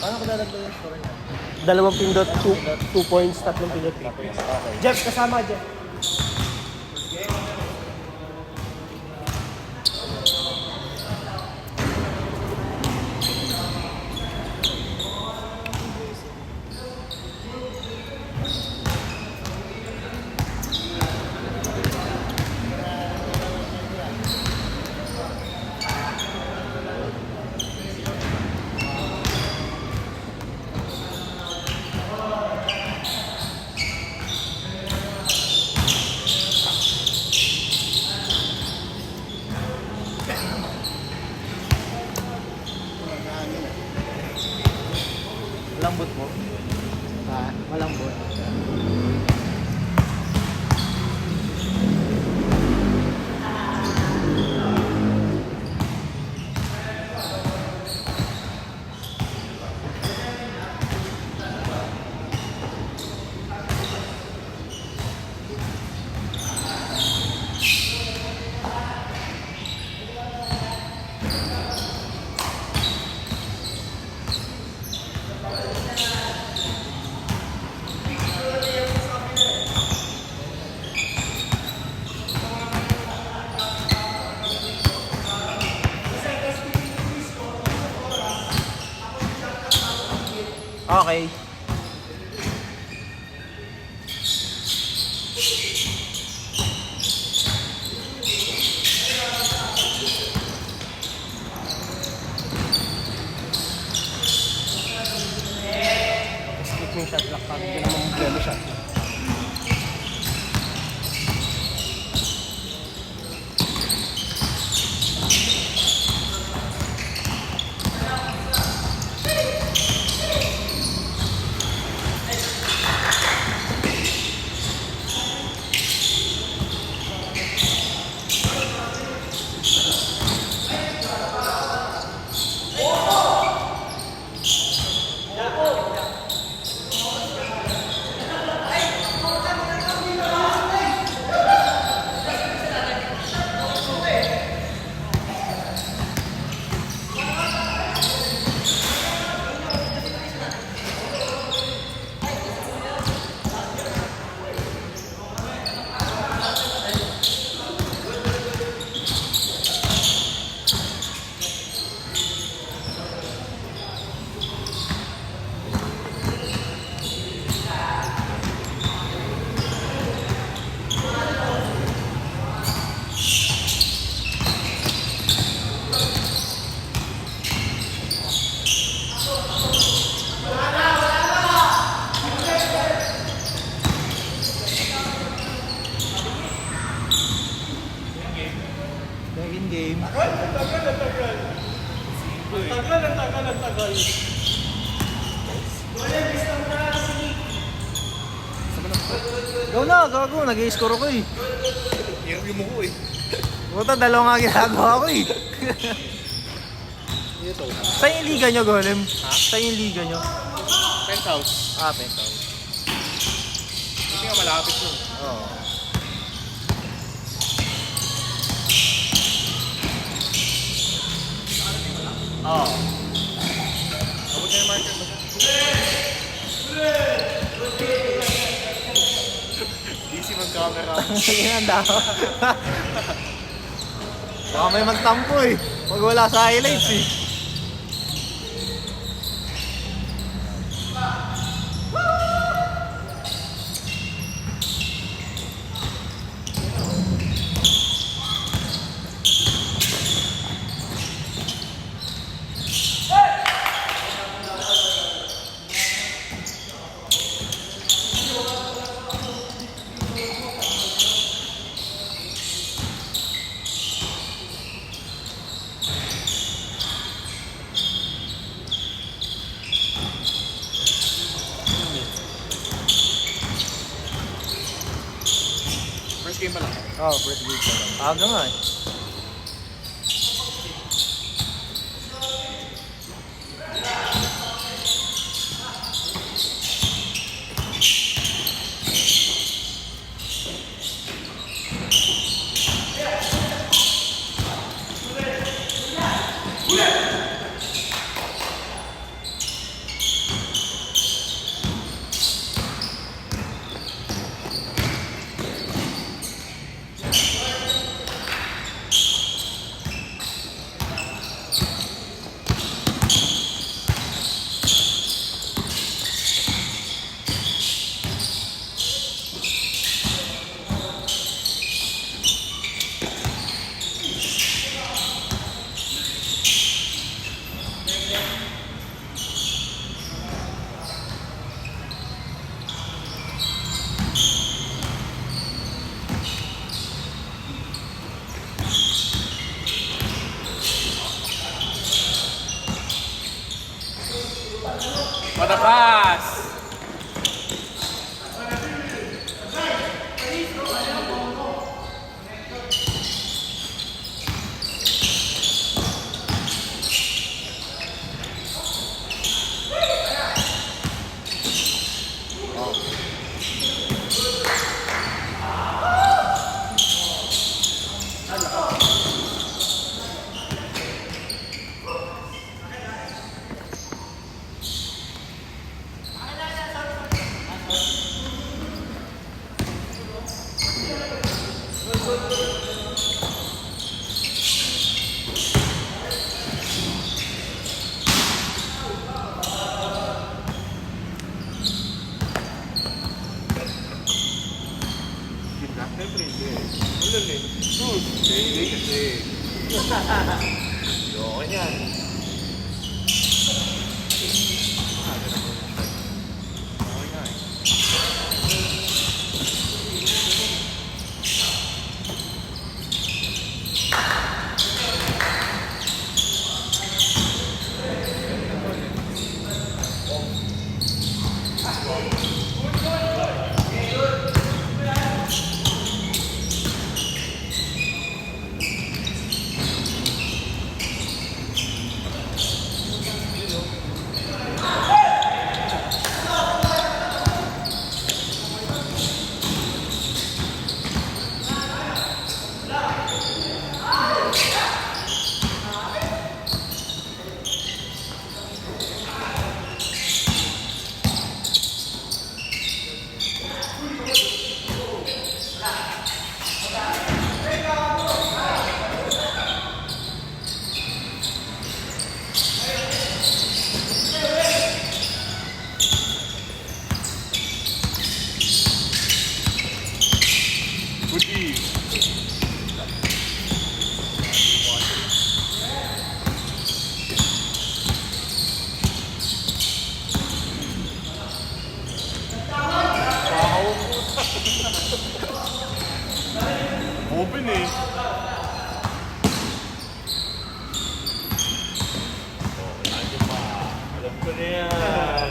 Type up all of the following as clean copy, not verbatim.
Paano ko dadagdag yung score niya? 2 pindot, 2 points, 3 pindot, 3 points. Okay. Jeff, kasama Jeff. Lambot mo? Ha? Malambot. Okay. Skip mo yung shot block pa. Hindi naman problema shot block. Second game. Tagal. Go na, gago. Nag-i-score ako eh. Hirap mo ko eh. Puta, dalawa nga ginagawa ko eh. Ito. Saan yung liga nyo, Golem? Ha? Saan yung liga nyo? Penthouse. Penthouse. Hindi nga malapit nun. Oo. Oo. Abot na yung marker ba? Easy mag-camera. Yan ang daw. Baka may magtampo eh. Pag wala sa highlights eh. First game pa lang. Oo, first game pa lang. Aga nga eh. Matapas! Siyempre hindi. Wala eh. Shoot! Hindi kasi. Ayoko niyan. Okay nga eh. Putih. Wow. Open eh. Oh, nanti pa. Alam ko na yan.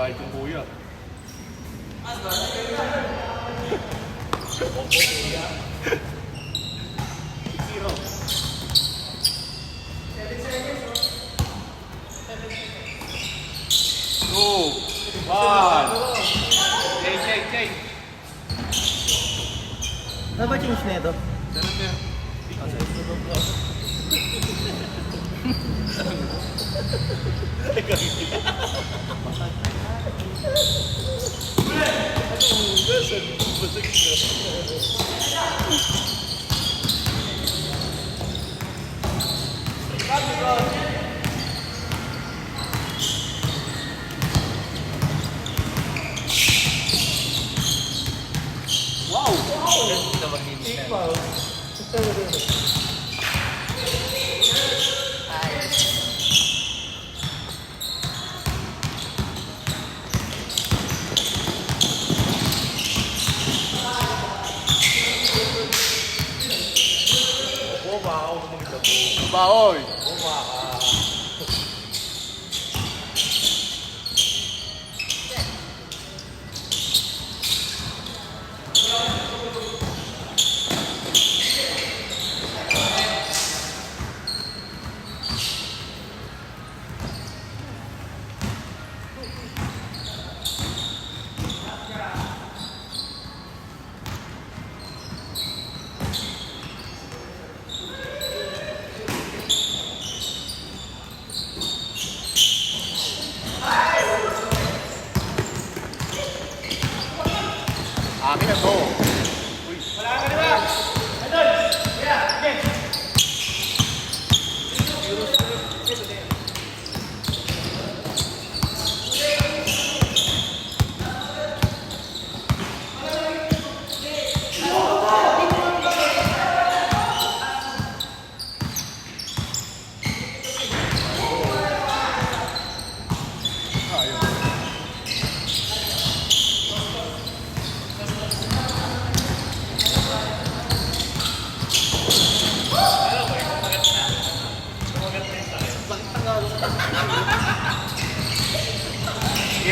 Kahit yung kuya. Two, one. Change. Ano ba change na ito? Wow! Baoy!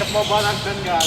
Nagbabalagdan nga.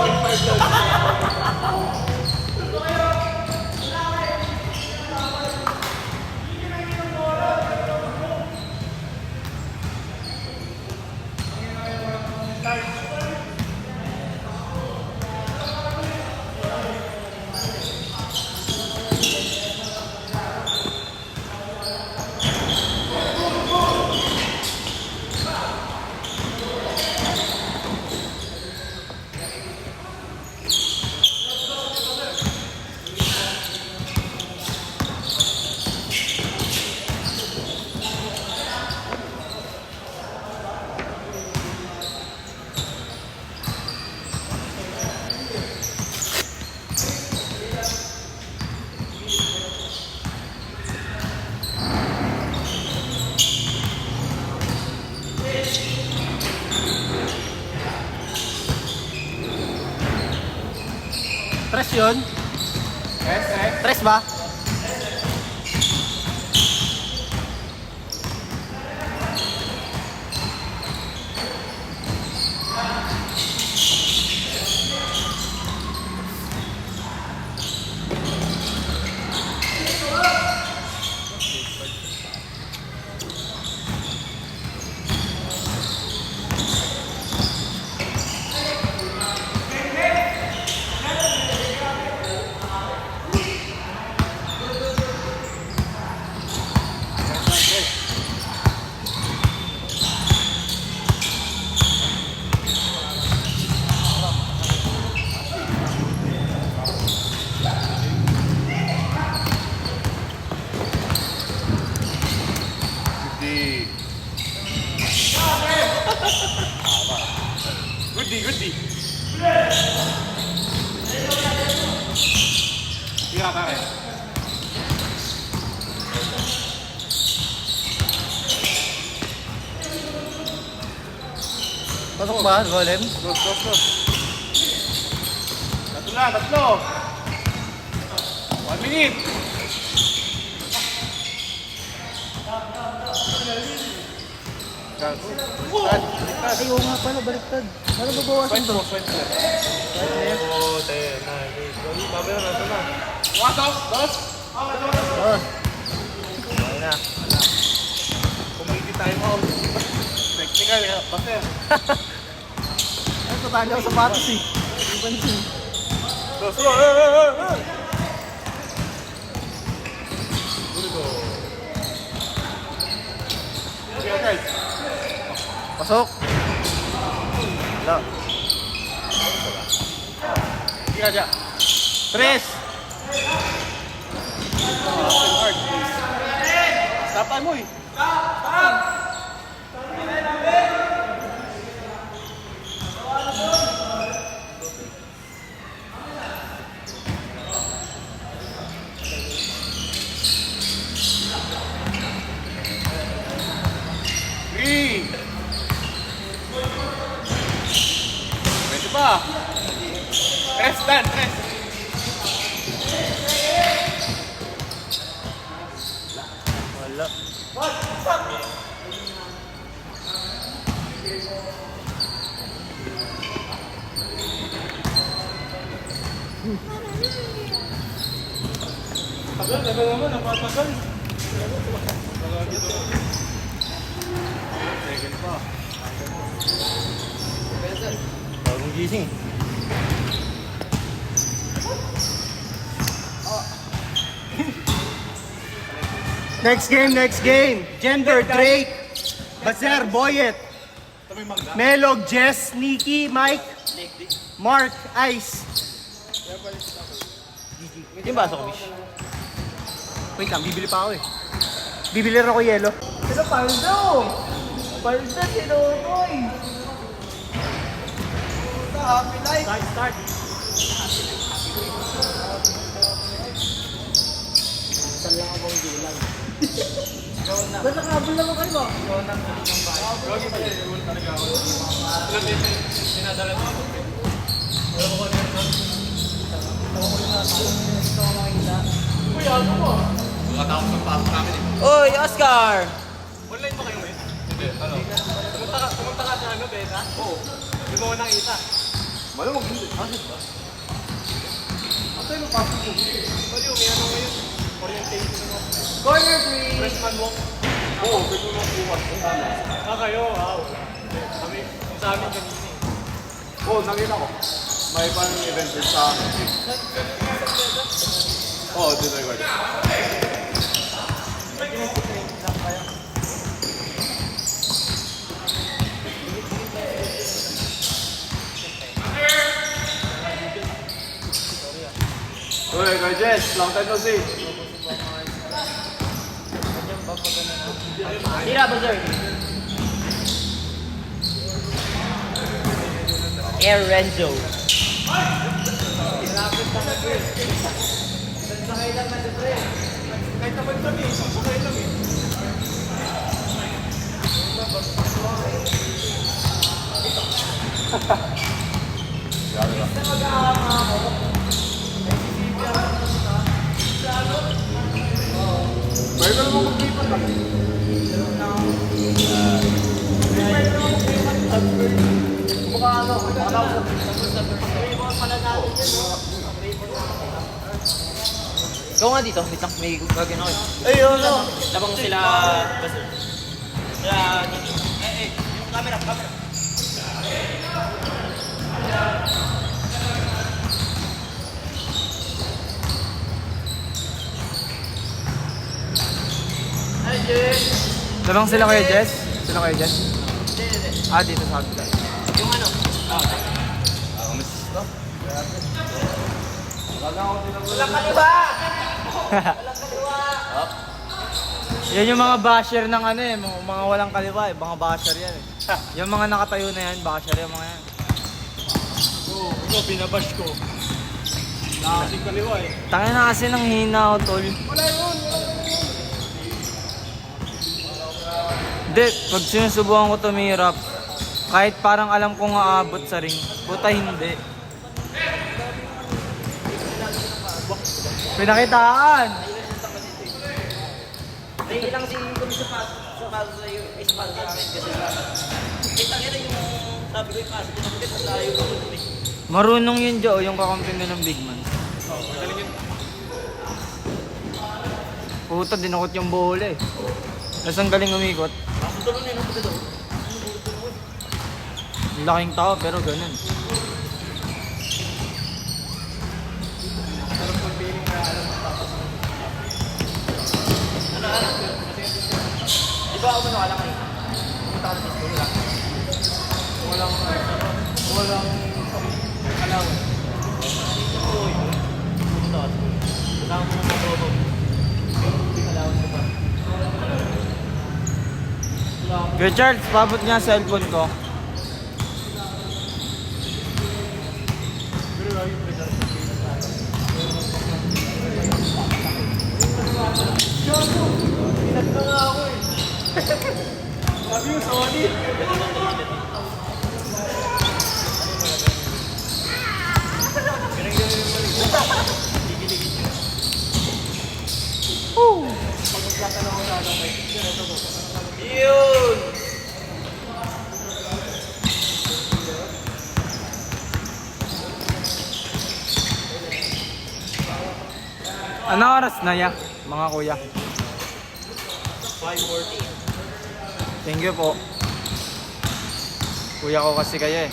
Uli. Tres yun? Yes. Tres ba? Goodie. Tira pare. Pasok ba, Golem? Go. Tatlo. 1 minute. Ay, oo nga pala, baliktad. Ano babawasan to? 10, 9, 8. Babaya na ito na. 1, 2. Oh. Okay na. Community time out. Technical, basta. Ay, patali ako sa sapatos eh. Hindi pansin. Slow. Okay, guys. Pasok. Wala. Tira dyan. Tres. Stopan mo eh. Ben, Ben. Wala. Tagal naman, napatagal. Second pa. Bagong gising. Next game. Gender, Drake, Bazer, Boyet, Melog, Jess, Nikki, Mike, Mark, Ice. Yung baso ko, Bish. Wait lang, bibili pa ako eh. Bibili rin ako yelo. Sino Paldo? Paldo, sinunoy. Happy life. Start. Saan lang ako hindi lang. Ba't nakabal naman kayo ba? Gagi pa yun, wala talaga ako. Ilang din, sinadala mo ako. Wala ko kanina. Uy, ano mo? Makatapos ng pasok namin eh. Oy, Oscar! Online ba kayo eh? Hindi, ano? Pumunta ka sa ano, Beta? Oo. Hindi mo ko nakita. Malamang hindi. Bakit ba? Ang tayo pasok mo. Bali, may ano ngayon? Orientation mo. Corner 3! Freshman walk. Oo, freshman walk bukas. Kayo? Wala. Kami, sa amin kanina eh. Oo, nakita ko. May parang event din sa akin. Oo, dito yung garden. Uy, Kuya Jess, long time no see. Tira, Bazer! Air Renzo. Kahit naman kami, sakay lang eh. Pwede ka naman mag-lipat lang. Ikaw nga dito, wait lang, may gagawin ako. Ayun, no. Labang sila, Bazer. Sila, dito. Camera. Labang sila kayo, Jess? Sila kayo, Jess? Ah, dito sa kabila. Yung ano? Walang kaliwa! Walang kaliwa! Yan yung mga basher ng ano eh, mga walang kaliwa eh, mga basher yan eh. Yung mga nakatayo na yan, basher yung mga yan. Oo, ito, binabash ko. Nakasing kaliwa eh. Tangin na kasi ng hina ko, tol. Hindi, pag sinusubukan ko tumirap, kahit parang alam kong aabot sa ring, puta hindi. Pinakitaan! Hindi lang si kung sa paso sa iyo, is paso sa akin kasi tangina yung sabi ko yung paso, tinapit sa tayo ko. Marunong yun, Joe, yung kakampi mo ng big man. Magaling yun. Puta, dinukot yung bola eh. Tapos ang galing umikot. Paso doon yun, ano doon? Laking tao, pero ganun. Di ba ako manukala kayo? Pumunta ka na sa school lang. Walang alaw. Uy, pumunta ka sa school. Kasama mo ng trobo. Hindi alawan ko pa. Kuya Charles, pabot nga sa cellphone ko. Sabi yung Sony. Ganun Yun! Ano oras na ya, mga kuya? 5:40. Thank you po. Kuya ko kasi kayo eh.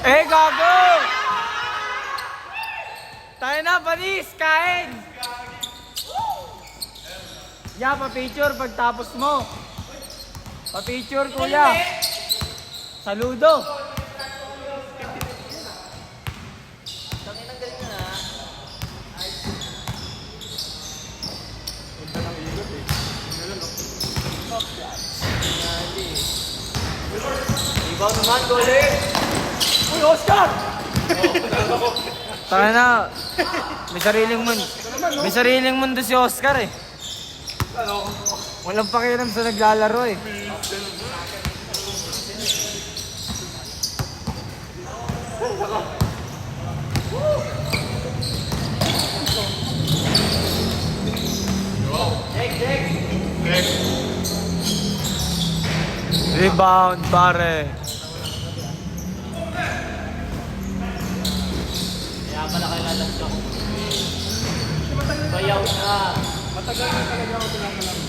Eh, gago! Tayo na, panis! Kain! Ya, pa-picture pagtapos mo. Pa-picture, kuya. Saludo. Tangin ang galing na. Ibaw naman, goalie! Uy, Oscar! Tayo na. May sariling mundo si Oscar eh. Walang pakialam sa naglalaro eh. Rebound, pare. Kaya pala kayo lalagyan ko. Bayaw na. Matagal na talaga ako pinapalaro.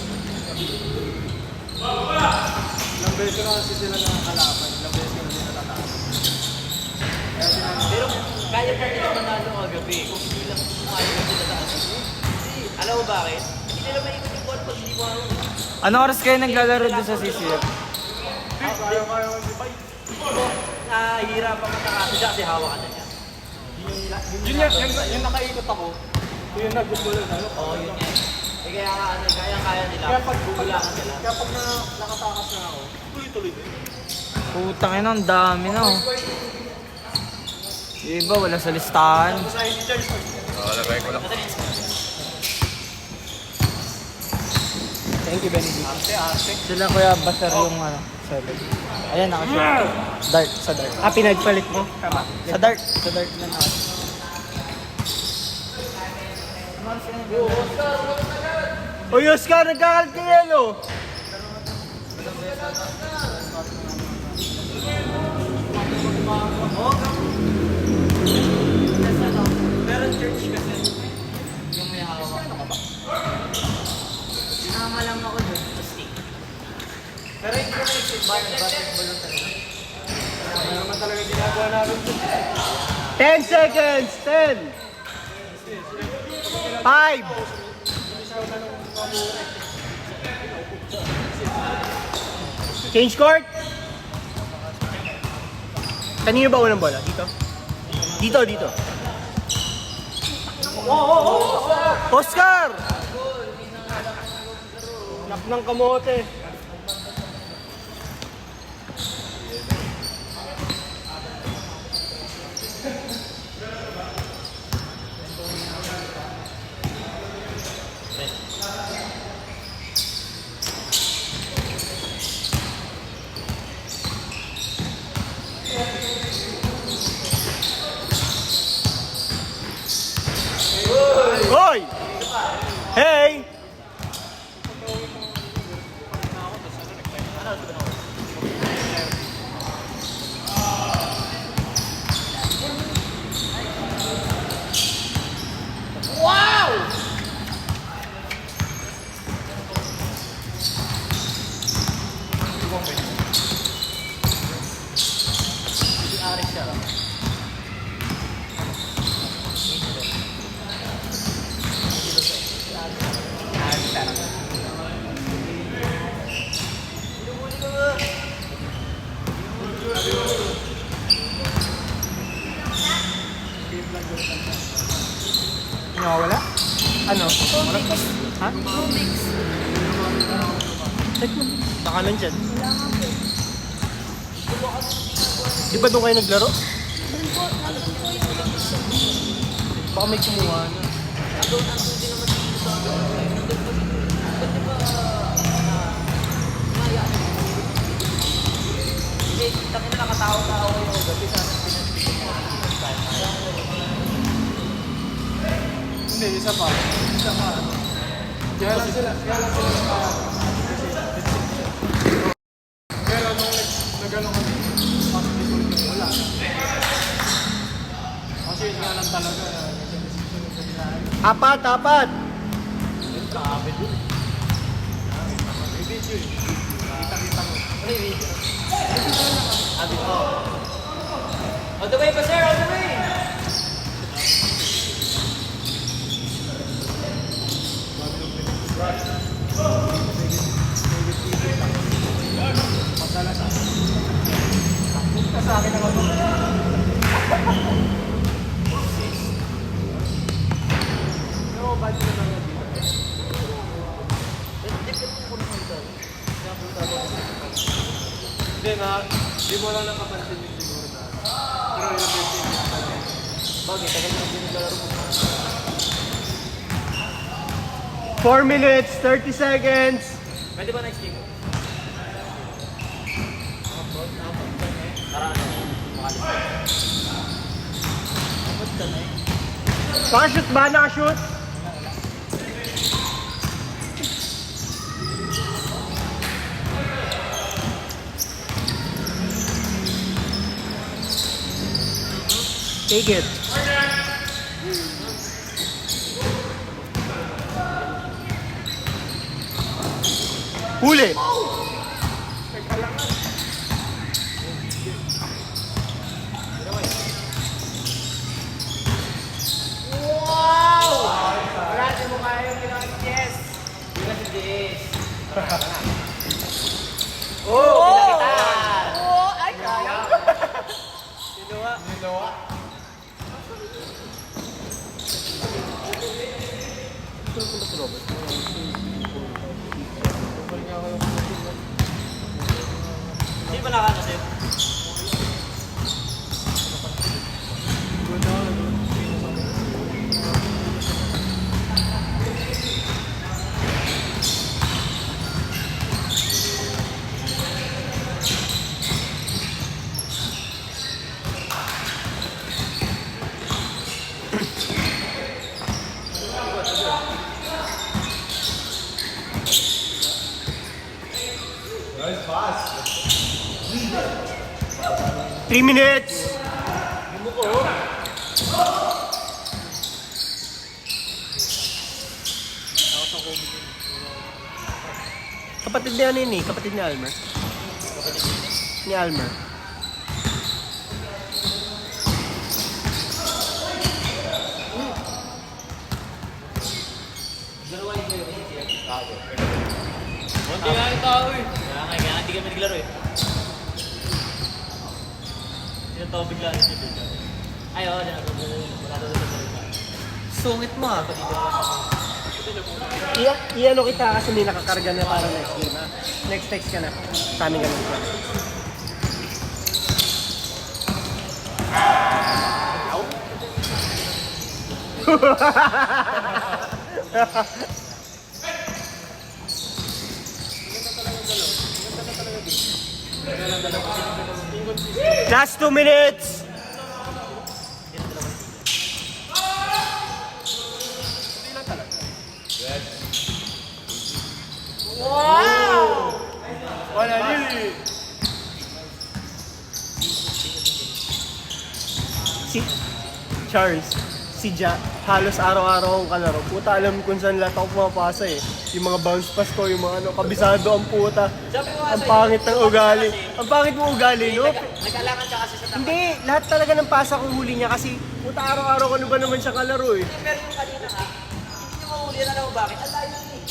Ilang beses na kasi sila nakakalaban. Ilang beses na sila natatalo. Pero kaya pa nila manalo kagabi kung hindi lang kumain na sila sa atin. Kasi, alam mo bakit? Hindi nila maikot yung ball pag hindi mo ano. Ano oras kayo naglalaro doon sa CCF? Kaya ko si Bay. Nahihirapan ka na kasi hawakan na niya. Yung nakaikot ako. Yung nag-gulo ano? Oo, yun yan. Eh kaya nga ano, kaya nila. Kaya pag Gugulangan sila. Kaya pag nakatakas na ako, tuloy-tuloy din. Putang ina, ang dami na oh. Yung iba, wala sa listahan. Sa hindi Charles. Lagay ko lang. Thank you, Benny. Arte. Sila kuya Basar yung ano, 7. Ayan, nakashoot. Dart, sa dart. Ah, pinagpalit mo? Tama. Sa dart na nakashoot. Uy, Oscar, nagkakalit ka yelo. Meron church kasi. Yung may hawak. Sinama lang ako doon. Stick. Pero yung exit bar, basketball lang talaga. Ano naman talaga ginagawa namin dun? 10 seconds! 10! 5! Change court! Kanino ba unang bola? Dito? Dito. Oscar! Nap ng kamote. Hoy! Hey! Nawawala? Ano? Ha? Check mo. Baka nandyan. Di ba doon kayo naglaro? Baka may kumuha na. Taki na nakatao-tao yung gabi sa Hindi, isa pa. Kaya lang sila pero nung nag-ano kami, wala. Kasi yun nga lang talaga. Apat! Grabe dun. May video eh. Kita-kita mo. Ano yung video? Abi ko. On the way pa sir, on the way! Punta sa akin ako. Pero bad na lang dito. Hindi na, di mo lang nakapansin yung siguro na. Pero yung basic yung Bagay, tagal na hindi naglalaro mo. 4 minutes, 30 seconds. Pwede ba next game? Para ano, makalis. Ba't ka na eh? Nakashoot ba? Nakashoot? Take it. Huli. Wala, di mo kaya yung ginawa ni Jess. Hindi na si Jess. Oh! Pinakitan! Oh, ay kaya. Ginawa. Hindi ba nakakasip? Three minutes. Kapatid niya ano yun eh? Kapatid ni Almer. Ni Almer. Konti nga yung tao eh. Kaya hindi kami naglaro eh. Yung tao bigla rin dito. Ay, oo, wala daw sa salita. Sungit mo ah. I-ano kita kasi may nakakarga na para next game ha. Next text ka na. Sa amin ganun ka. Last 2 minutes. wala really. Si Charles, si Ja, halos araw-araw akong kalaro. Puta, alam kung saan lahat ako pumapasa eh. Yung mga bounce pass ko, yung mga ano, kabisado ang puta. Sabi ko nga Ang sa'yo, pangit ng ugali. Ang pangit mo ugali, no? Nag-alangan ka kasi sa tapat. Hindi, lahat talaga ng pasa ko huli niya kasi puta araw-araw ano ba naman siya kalaro eh. Pero yung kanina nga, hindi nyo mahuli na lang bakit. Ang layo yun eh.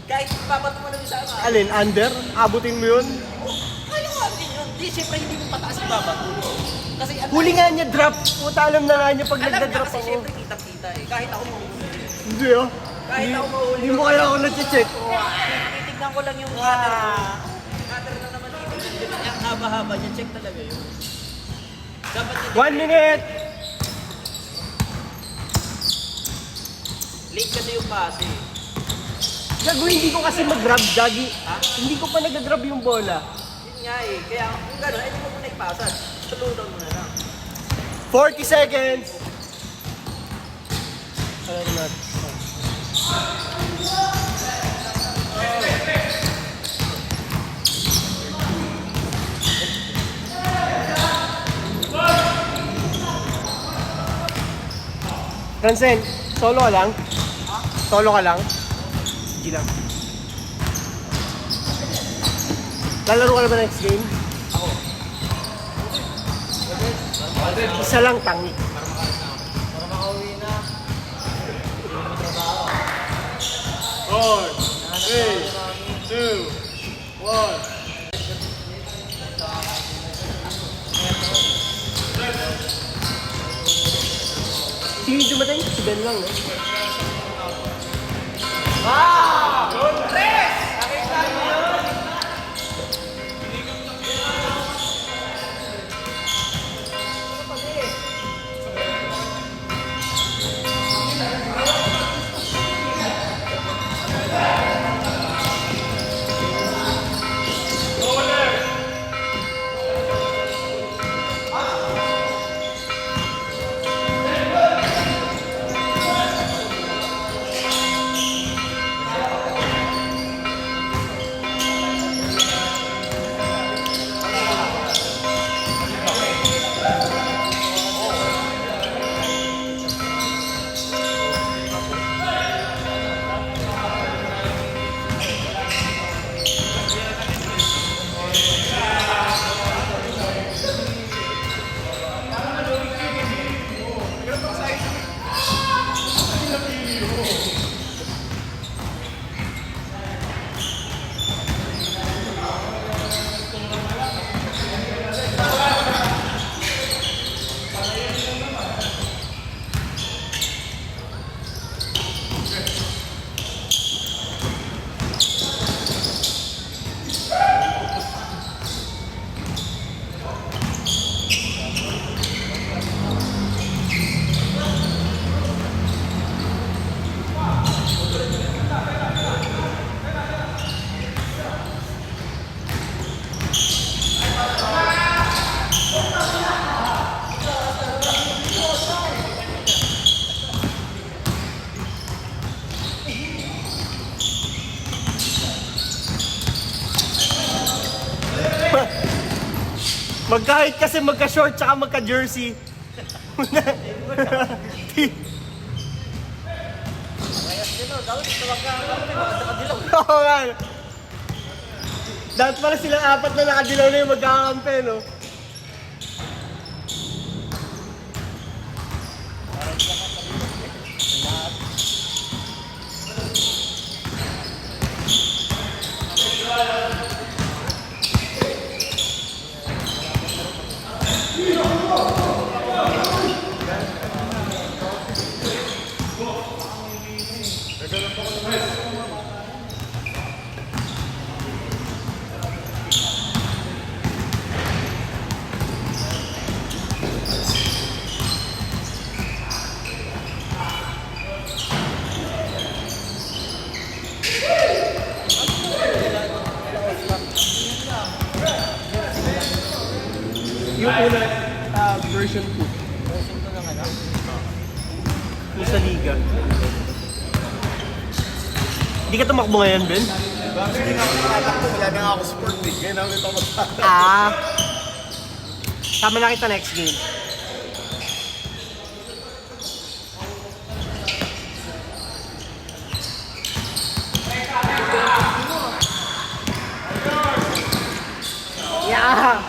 Kahit papato mo lang yung sama. Alin, under? Abutin mo yun? Kaya nga din yun. Di, syempre hindi mo pataas yung babato. Kasi ang Huli nga niya drop. Puta alam na nga niya pag alam niya nagda-drop kasi ako. syempre kita-kita eh. Kahit ako mahuli. Hindi ah. Kahit ako mahuli. Hindi mo kaya ako na-check. Titignan ko lang yung cutter ko. Cutter na naman dito. Ang haba-haba niya, check talaga yun. Dapat yun. 1 minute! Late kasi yung pass eh. Gago, hindi ko kasi mag-grab, Gagi. Ha? Hindi ko pa nag-grab yung bola. Yun nga eh. Kaya kung gano'n, hindi mo muna ipasa. Saludan mo na lang. 40 seconds! Alam natin. Francen, solo ka lang? Solo ka lang? Sige lang. Lalaro ka na ba next game? Ako. Isa lang tangi. Para makauwi na. 4, 3, 2, 1. Sino yung dumating? Si Ben lang, no? Magkahit kasi magka-short tsaka magka-jersey. Mayas din o. Dapat tawag ka lang. Nakadilaw. Oo nga. Dapat pala silang apat na nakadilaw na yung magkakampi, no? Yung una, version 2. Version ko lang ano. Yung sa liga. Hindi ka tumakbo ngayon, Ben? Hindi nga ako nakatakbo. Wala na nga ako sport eh. Kaya namin ito magpapalala. Ah! Tama na kita next game. Yeah!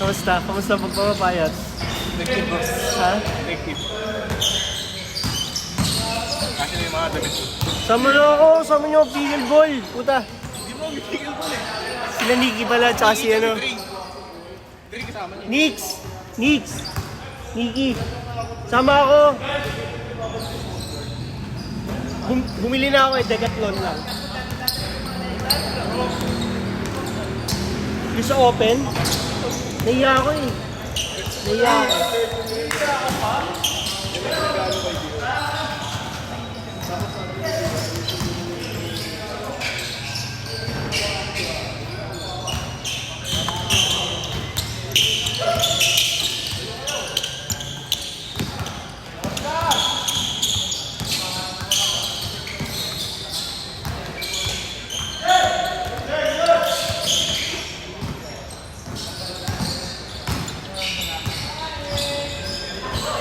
Kamusta? Kamusta pagpapapayat? Nag-keep boss. Ha? Nag-keep. Kasi na yung mga damit ko. Sama na ako! Sama niyo ako, Pigil Boy! Puta! Hindi mo bibigil ko eh. Sila Nikki pala, tsaka si ano. Diri kasama niya. Nix! Nix! Nikki! Sama ako! Bumili na ako Decathlon lang. Yung sa open, nahiya ako eh. Nahiya ako.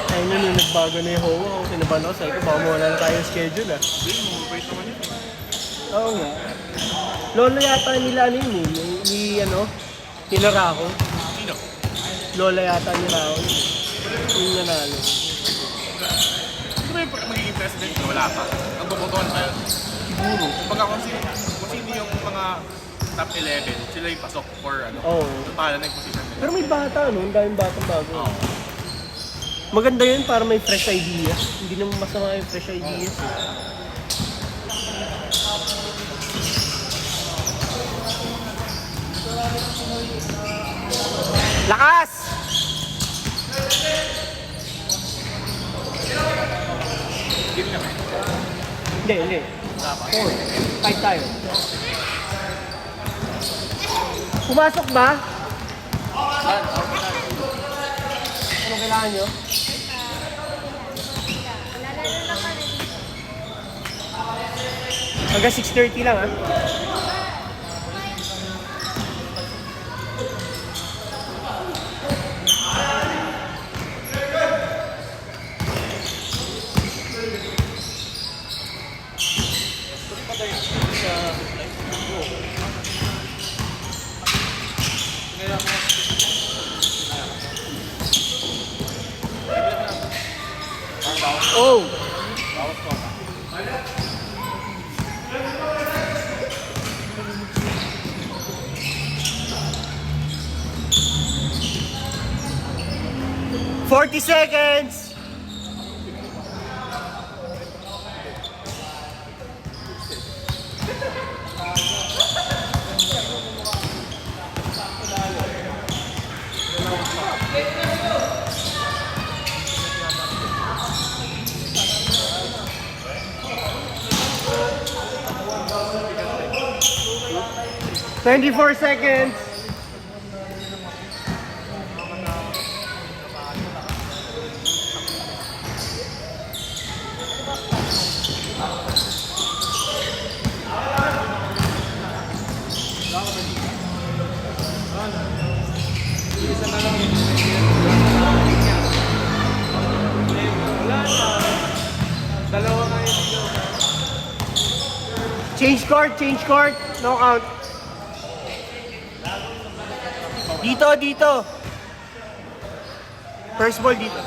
Ayun na nung nagbago na yung HOA. Kinabahan ako, sabi ko baka mawala na tayo yung schedule ah. Oo nga. Lola yata nila ano yun eh. Hinara ko. Sino? Lola yata nila ako. Yung nanalo. Sino ba yung magiging president na wala pa? Ang bumotohan pa yun? Siguro. Kumbaga kung sino yung mga top 11, sila yung pasok or ano? Oo. Yung pangalan na yung position nila. Pero may bata no? Ang daming batang bago. Oo. Maganda yun para may fresh ideas. Hindi naman masama yung fresh ideas eh. Lakas! Game kami. Hindi. Four. Fight tayo. Pumasok ba? Anong kailangan nyo? Hanggang 6:30 lang ah. Oh! "40 seconds!" "24 seconds!" Change court, no count. Dito. First ball dito.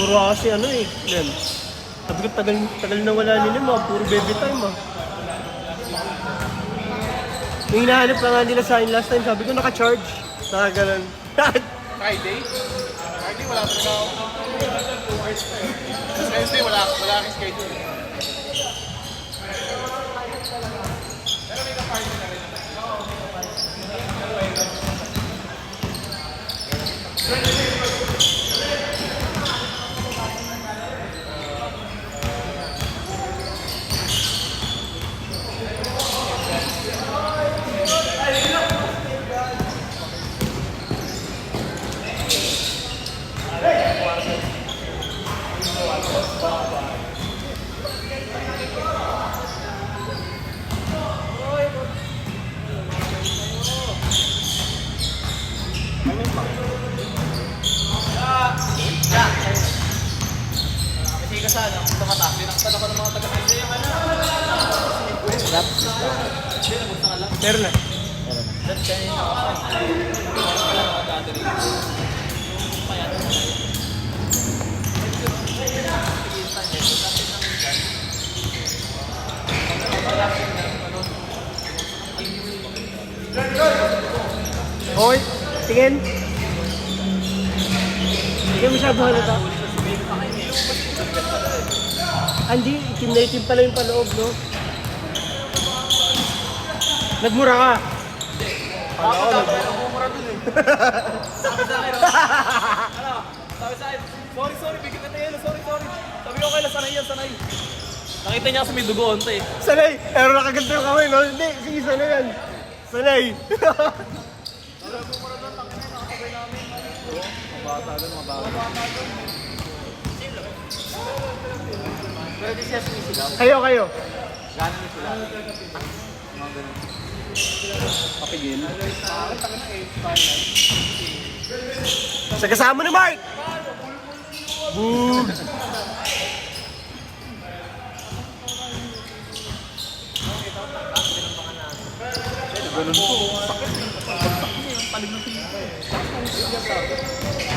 Puro kasi ano eh, Len. Sabi ko tagal na wala nila mga puro baby time ah. Yung hinahanap lang nga nila sa akin last time, sabi ko naka-charge. Nakagalan. Friday? Friday wala talaga ako. Tapos Wednesday, wala akong schedule. Kasi kasana, tumatak. Dinaktan ako ng mga taga-kasi. Meron na. That's kaya yung wala mga gathering. Okay, tingin. Hindi mo siya buhalata. Hindi, team native pala yung paloob, no? Nagmura ka. Ako dapat, nagmumura dun eh. Sabi sa akin, ano? Sabi sa akin, sorry, bigyan ka tayo, sorry. Sabi ko, okay lang, sanay. Nakita niya kasi may dugo, onte eh. Sanay! Pero nakaganto yung kamay, no? Hindi, sige, sanay yan. Sanay! Pwede siya sumisigaw. Kayo. Gano'n niyo sila? Mga ganun. Papigil. Sa kasama ni Mark! Boom! Ganun po. Sakit eh. Palig ng tingin.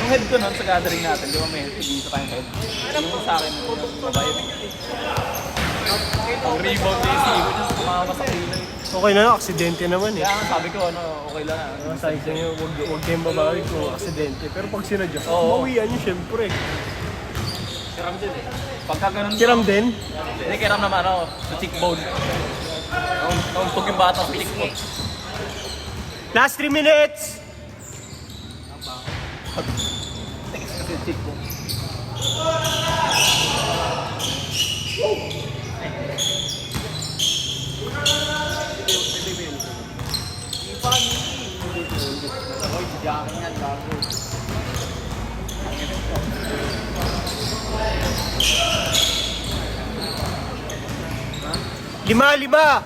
Yung head ko nun sa gathering natin, di ba may head? Tigisa tayong head. Yung sa akin, mabayad. Ang rebound na yung sigo niya sa kumama sa kilay. Okay na, aksidente naman eh. Kaya nga sabi ko, okay lang na. Sabi ko nyo, huwag kayong babawi kung aksidente. Pero pag sinadya, Oo. bawian nyo syempre. Kiram din eh. Pagka ganun, Kiram din. hindi kiram naman ako sa cheekbone. Nauntog yung bata sa cheekbone. Last 3 minutes! Tingis kasi yung cheekbone. Lima!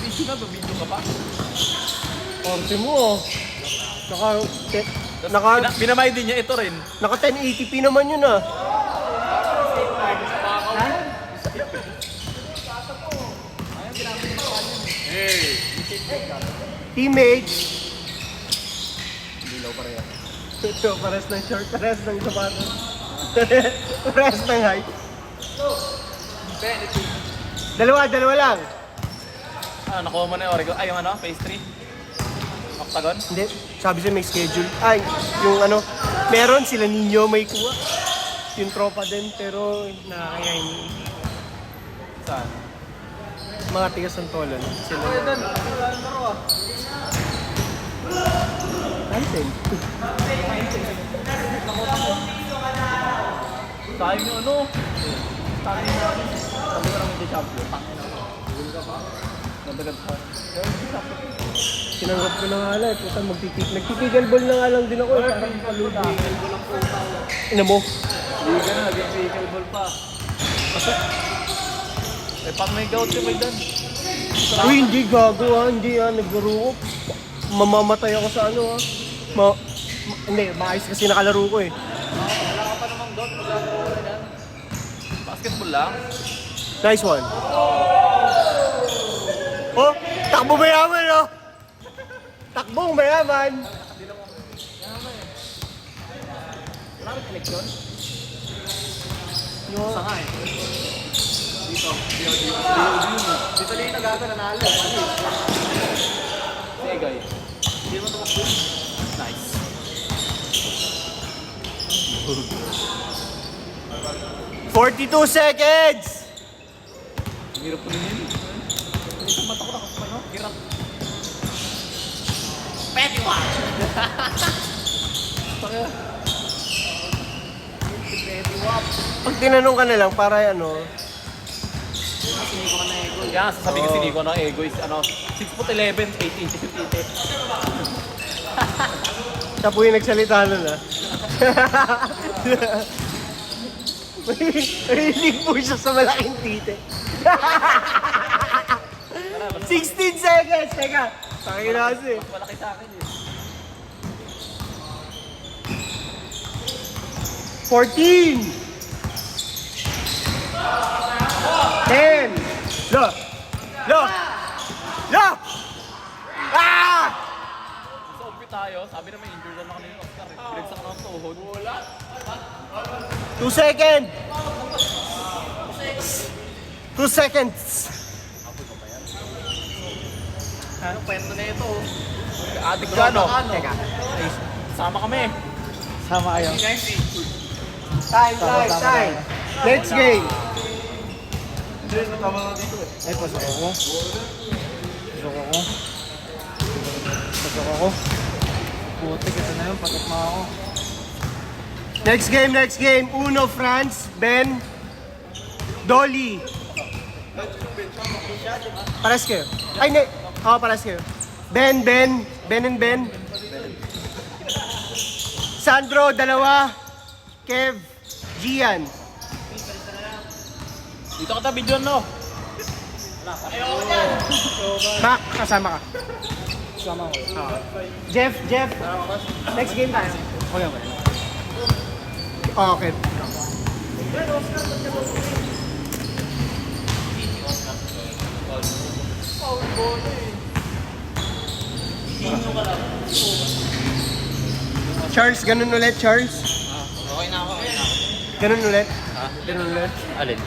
Video na, video ka pa. Orte mo oh. Naka Pinamay din niya ito rin. 1080p naman yun ah. Teammates! Dilaw pa rin yan. Ito, pares ng short, pares ng sapatos. Pares ng height. Dalawa lang. Nakuha mo na yung Oregon. Ay, yung ano, pastry. Octagon. Hindi, sabi siya may schedule. Ay, yung ano, meron sila ninyo may kuha. Yung tropa din, pero nakakayain. Saan? Mga tiga Santolan. Sila. Cancel. Tayo yung ano. Tayo yung ano. Sabi ko naman yung champion. Tangin ako. Huwag ka pa. Nadagat pa. Tinanggap ko na nga lang. Puta, nagtitigal ball na nga lang din ako. Parang palubi. Ina mo. Hindi ka na, nag-vehicle ball pa. Eh, pag may gout ka may dan. Uy, hindi gago ha. Hindi ha. Naglaro ko. Mamamatay ako sa ano ha. Hindi, maayos kasi nakalaro ko eh. Wala ka pa namang gout, maglalaro ka na yan. Basketball lang. Nice one. Oh, takbo mayaman oh. Takbong mayaman. Wala rin eleksyon? Yo. Sa nga eh. Dito. Dito lang yung nagaga nanalo. Sige guys. Hindi mo tumakbo. Nice. 42 seconds! Hirap ko rin yun. Isang mata ko na kasi ano? Hirap. Pwede ba? Pag tinanong ka na lang, para ano, Siniko ka na ego. Yan, sasabihin kasi siniko na ego is ano, 6'11", 8 inches yung tite. siya po yung nagsalita nun ah. Mahilig po siya sa malaking tite. 16 seconds! Teka, takin na kasi. Mas malaki sa akin eh. 14! 10! Lo! Lo! Lo! Ah! Sa umpit tayo, sabi na may injured na kanina yung Oscar eh. Pinagsak na ang tuhod. 2 seconds! 2 seconds! Anong kwento na ito? Adik ko ano? Teka. Sama kami. Sama kayo. Time! Next game! Ay, pasok ako. Putik, ito na yun. Patok na ako. Next game. Uno, France, Ben, Dolly. Pares kayo. Ay, hindi. Oo, pares kayo. Ben and Ben. Sandro, dalawa. Kev, Gian. Dito ka tabi dyan, no? Mac, kasama ka. Kasama ko. Jeff. Next game tayo. Okay. Charles, ganun ulit, Charles. Okay na ako. Ganun ulit. Ha? Ganun ulit. Alin?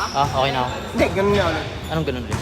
Ah, okay na ako. Hindi, ganun nga ulit. Anong ganun din?